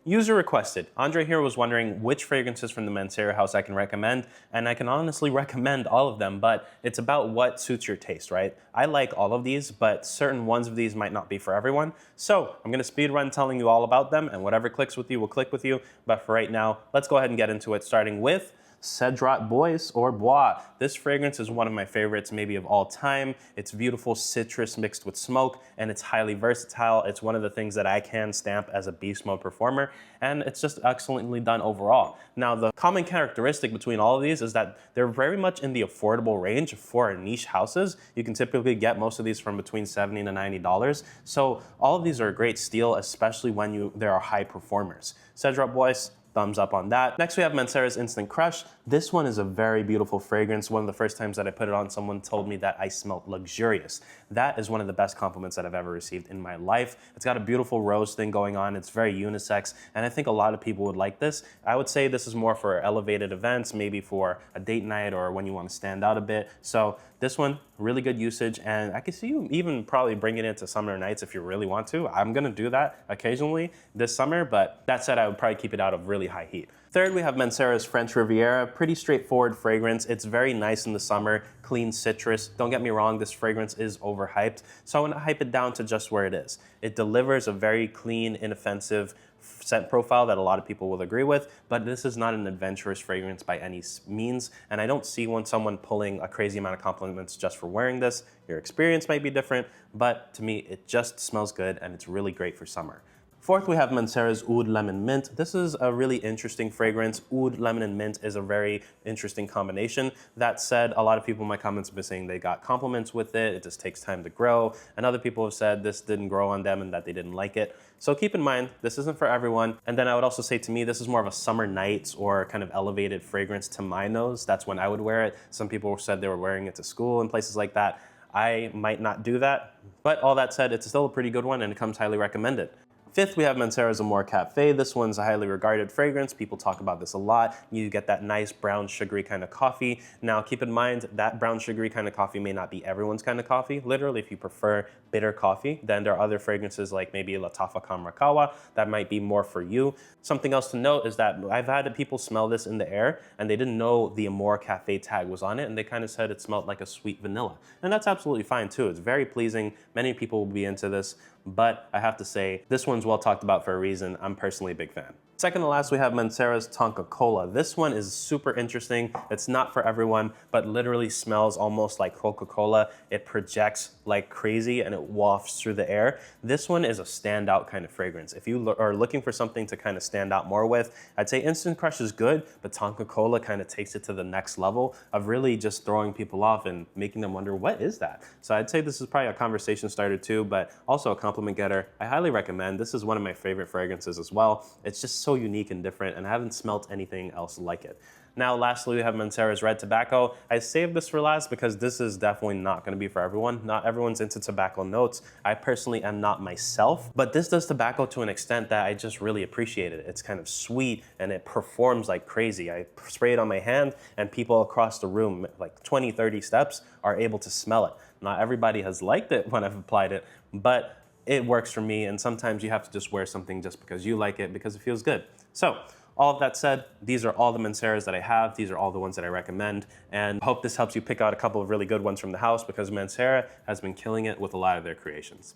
User requested. Andre here was wondering which fragrances from the Mancera house I can recommend, and I can honestly recommend all of them, but it's about what suits your taste, right? I like all of these, but certain ones of these might not be for everyone. So I'm gonna speed run telling you all about them, and whatever clicks with you will click with you. But for right now, let's go ahead and get into it, starting with Cedrat Bois or Bois. This fragrance is one of my favorites maybe of all time. It's beautiful citrus mixed with smoke, and it's highly versatile. It's one of the things that I can stamp as a beast mode performer, and it's just excellently done overall. Now, the common characteristic between all of these is that they're very much in the affordable range for niche houses. You can typically get most of these from between $70 to $90. So all of these are a great steal, especially when there are high performers. Cedrat Bois, thumbs up on that. Next, we have Mancera's Instant Crush. This one is a very beautiful fragrance. One of the first times that I put it on, someone told me that I smelled luxurious. That is one of the best compliments that I've ever received in my life. It's got a beautiful rose thing going on. It's very unisex, and I think a lot of people would like this. I would say this is more for elevated events, maybe for a date night or when you want to stand out a bit. So this one, really good usage, and I can see you even probably bring it into summer nights if you really want to. I'm gonna do that occasionally this summer, but that said, I would probably keep it out of really high heat. Third, we have Mancera's French Riviera. Pretty straightforward fragrance. It's very nice in the summer, clean citrus. Don't get me wrong, this fragrance is overhyped, so I'm gonna hype it down to just where it is. It delivers a very clean, inoffensive scent profile that a lot of people will agree with, but this is not an adventurous fragrance by any means, and I don't see someone pulling a crazy amount of compliments just for wearing this. Your experience might be different, but to me, it just smells good and it's really great for summer. Fourth, we have Mancera's Oud Lemon Mint. This is a really interesting fragrance. Oud, lemon, and mint is a very interesting combination. That said, a lot of people in my comments have been saying they got compliments with it. It just takes time to grow. And other people have said this didn't grow on them and that they didn't like it. So keep in mind, this isn't for everyone. And then I would also say, to me, this is more of a summer nights or kind of elevated fragrance to my nose. That's when I would wear it. Some people said they were wearing it to school and places like that. I might not do that. But all that said, it's still a pretty good one and it comes highly recommended. Fifth, we have Mancera's Amore Cafe. This one's a highly regarded fragrance. People talk about this a lot. You get that nice brown sugary kind of coffee. Now keep in mind that brown sugary kind of coffee may not be everyone's kind of coffee. Literally, if you prefer bitter coffee, then there are other fragrances like maybe Latafa Kamrakawa that might be more for you. Something else to note is that I've had people smell this in the air and they didn't know the Amore Cafe tag was on it, and they kind of said it smelled like a sweet vanilla. And that's absolutely fine too. It's very pleasing. Many people will be into this, but I have to say this one's well talked about for a reason. I'm personally a big fan. Second to last, we have Mancera's Tonka Cola. This one is super interesting. It's not for everyone, but literally smells almost like Coca-Cola. It projects like crazy and it wafts through the air. This one is a standout kind of fragrance. If you are looking for something to kind of stand out more with, I'd say Instant Crush is good, but Tonka Cola kind of takes it to the next level of really just throwing people off and making them wonder, what is that? So I'd say this is probably a conversation starter too, but also a compliment getter. I highly recommend. This is one of my favorite fragrances as well. It's just so unique and different, and I haven't smelt anything else like it. Now, lastly, we have Mancera's Red Tobacco. I saved this for last because this is definitely not gonna be for everyone. Not everyone's into tobacco notes. I personally am not myself, but this does tobacco to an extent that I just really appreciate it. It's kind of sweet and it performs like crazy. I spray it on my hand and people across the room, like 20, 30 steps, are able to smell it. Not everybody has liked it when I've applied it, but it works for me, and sometimes you have to just wear something just because you like it, because it feels good. So, all of that said, these are all the Manceras that I have. These are all the ones that I recommend, and I hope this helps you pick out a couple of really good ones from the house, because Mancera has been killing it with a lot of their creations.